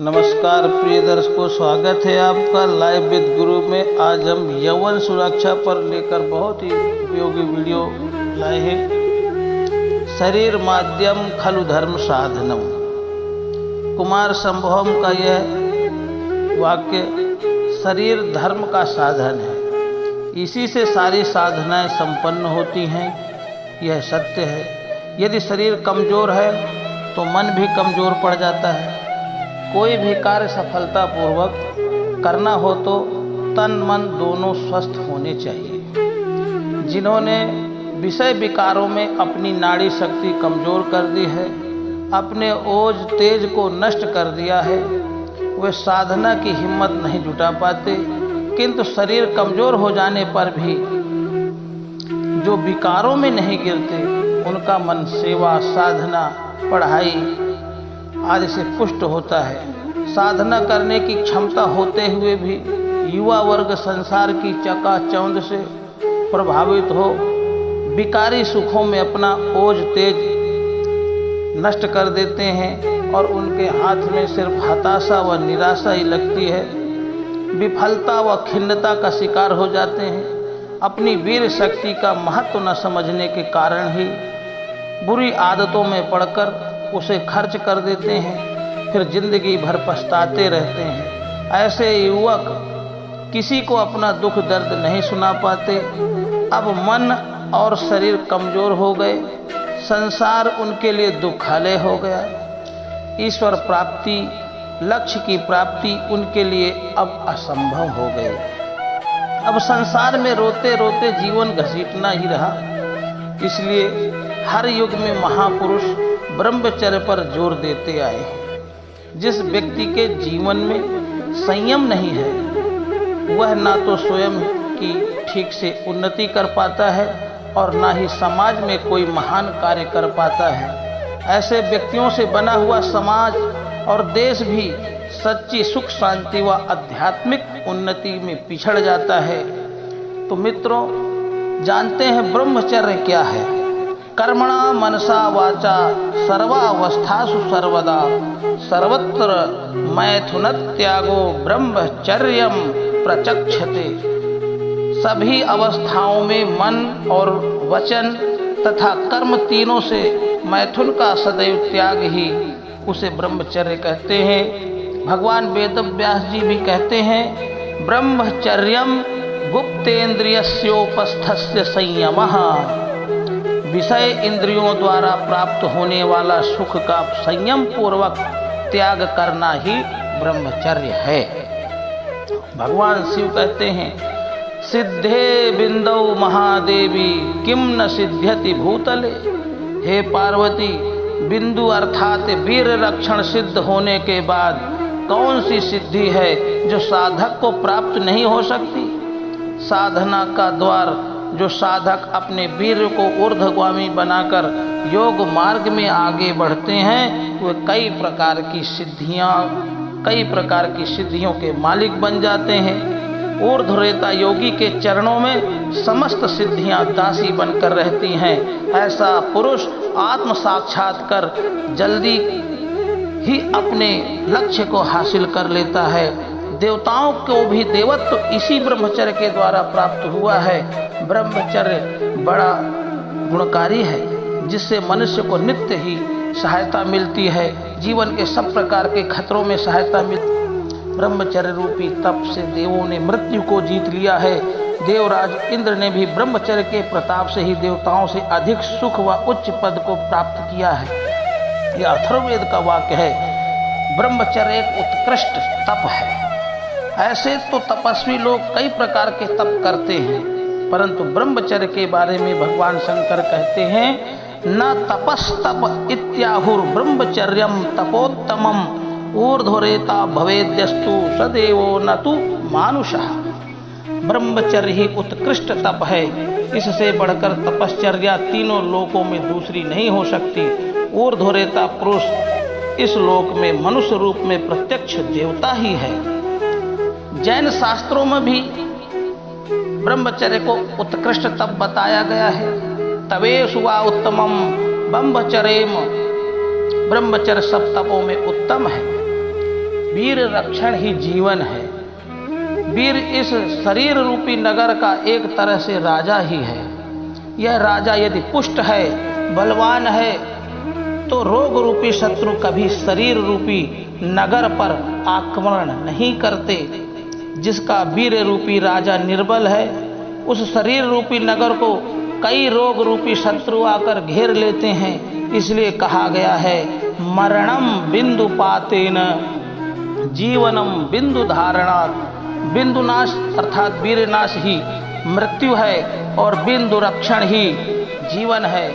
नमस्कार प्रिय दर्शकों, स्वागत है आपका लाइव विद गुरु में। आज हम यौवन सुरक्षा पर लेकर बहुत ही उपयोगी वीडियो लाए हैं। शरीर माध्यम खलु धर्म साधनम। कुमार संभवम का यह वाक्य शरीर धर्म का साधन है, इसी से सारी साधनाएं संपन्न होती हैं, यह सत्य है। यदि शरीर कमजोर है तो मन भी कमजोर पड़ जाता है। कोई भी कार्य सफलतापूर्वक करना हो तो तन मन दोनों स्वस्थ होने चाहिए। जिन्होंने विषय विकारों में अपनी नाड़ी शक्ति कमजोर कर दी है, अपने ओज तेज को नष्ट कर दिया है, वे साधना की हिम्मत नहीं जुटा पाते। किंतु शरीर कमजोर हो जाने पर भी जो विकारों में नहीं गिरते, उनका मन सेवा, साधना, पढ़ाई आदि से पुष्ट होता है। साधना करने की क्षमता होते हुए भी युवा वर्ग संसार की चकाचौंध से प्रभावित हो विकारी सुखों में अपना ओज तेज नष्ट कर देते हैं और उनके हाथ में सिर्फ हताशा व निराशा ही लगती है। विफलता व खिन्नता का शिकार हो जाते हैं। अपनी वीर शक्ति का महत्व न समझने के कारण ही बुरी आदतों में पड़कर उसे खर्च कर देते हैं, फिर जिंदगी भर पछताते रहते हैं। ऐसे युवक किसी को अपना दुख दर्द नहीं सुना पाते। अब मन और शरीर कमजोर हो गए, संसार उनके लिए दुखालय हो गया। ईश्वर प्राप्ति, लक्ष्य की प्राप्ति उनके लिए अब असंभव हो गई। अब संसार में रोते रोते जीवन घसीटना ही रहा। इसलिए हर युग में महापुरुष ब्रह्मचर्य पर जोर देते आए हैं। जिस व्यक्ति के जीवन में संयम नहीं है, वह ना तो स्वयं की ठीक से उन्नति कर पाता है और ना ही समाज में कोई महान कार्य कर पाता है। ऐसे व्यक्तियों से बना हुआ समाज और देश भी सच्ची सुख शांति व आध्यात्मिक उन्नति में पिछड़ जाता है। तो मित्रों, जानते हैं ब्रह्मचर्य क्या है? कर्मणा मनसा वाचा सर्वावस्थासु सर्वदा सर्वत्र मैथुन त्यागो ब्रह्मचर्यम प्रचक्षते। सभी अवस्थाओं में मन और वचन तथा कर्म तीनों से मैथुन का सदैव त्याग ही उसे ब्रह्मचर्य कहते हैं। भगवान वेदव्यास जी भी कहते हैं, ब्रह्मचर्यम गुप्तेन्द्रियस्योपस्थस्य संयमः। विषय इंद्रियों द्वारा प्राप्त होने वाला सुख का संयम पूर्वक त्याग करना ही ब्रह्मचर्य है। भगवान शिव कहते हैं, सिद्धे बिंदौ महादेवी किम न सिद्ध्यति भूतले। हे पार्वती, बिंदु अर्थात वीर रक्षण सिद्ध होने के बाद कौन सी सिद्धि है जो साधक को प्राप्त नहीं हो सकती? साधना का द्वार जो साधक अपने वीर को ऊर्ध्वगामी बनाकर योग मार्ग में आगे बढ़ते हैं, वे कई प्रकार की सिद्धियों के मालिक बन जाते हैं। ऊर्ध्वरेता योगी के चरणों में समस्त सिद्धियां दासी बनकर रहती हैं। ऐसा पुरुष आत्म साक्षात्कार जल्दी ही अपने लक्ष्य को हासिल कर लेता है। देवताओं को भी देवत्व इसी ब्रह्मचर्य के द्वारा प्राप्त हुआ है। ब्रह्मचर्य बड़ा गुणकारी है, जिससे मनुष्य को नित्य ही सहायता मिलती है। जीवन के सब प्रकार के खतरों में सहायता मिलती। ब्रह्मचर्य रूपी तप से देवों ने मृत्यु को जीत लिया है। देवराज इंद्र ने भी ब्रह्मचर्य के प्रताप से ही देवताओं से अधिक सुख व उच्च पद को प्राप्त किया है। यह अथर्ववेद का वाक्य है। ब्रह्मचर्य एक उत्कृष्ट तप है। ऐसे तो तपस्वी लोग कई प्रकार के तप करते हैं, परंतु ब्रह्मचर्य के बारे में भगवान शंकर कहते हैं, न तपस्तप इत्याहुर ब्रह्मचर्यम तपोत्तमम ऊर्ध्वरेता भवेद्यस्तु सदेवो न तु मानुषः। ब्रह्मचर्य ही उत्कृष्ट तप है। इससे बढ़कर तपश्चर्या तीनों लोकों में दूसरी नहीं हो सकती। ऊर्ध्वरेता पुरुष इस लोक में मनुष्य रूप में प्रत्यक्ष देवता ही है। जैन शास्त्रों में भी ब्रह्मचर्य को उत्कृष्ट तप बताया गया है। तवेषु वा उत्तमम ब्रह्मचर्यम। ब्रह्मचर्य सब तपों में उत्तम है। वीर रक्षण ही जीवन है। वीर इस शरीर रूपी नगर का एक तरह से राजा ही है। यह राजा यदि पुष्ट है, बलवान है, तो रोग रूपी शत्रु कभी शरीर रूपी नगर पर आक्रमण नहीं करते। जिसका वीर रूपी राजा निर्बल है, उस शरीर रूपी नगर को कई रोग रूपी शत्रु आकर घेर लेते हैं। इसलिए कहा गया है, मरणम बिंदु पातेन जीवनम बिंदु धारणात्। बिंदु नाश अर्थात वीर नाश ही मृत्यु है और बिंदु रक्षण ही जीवन है।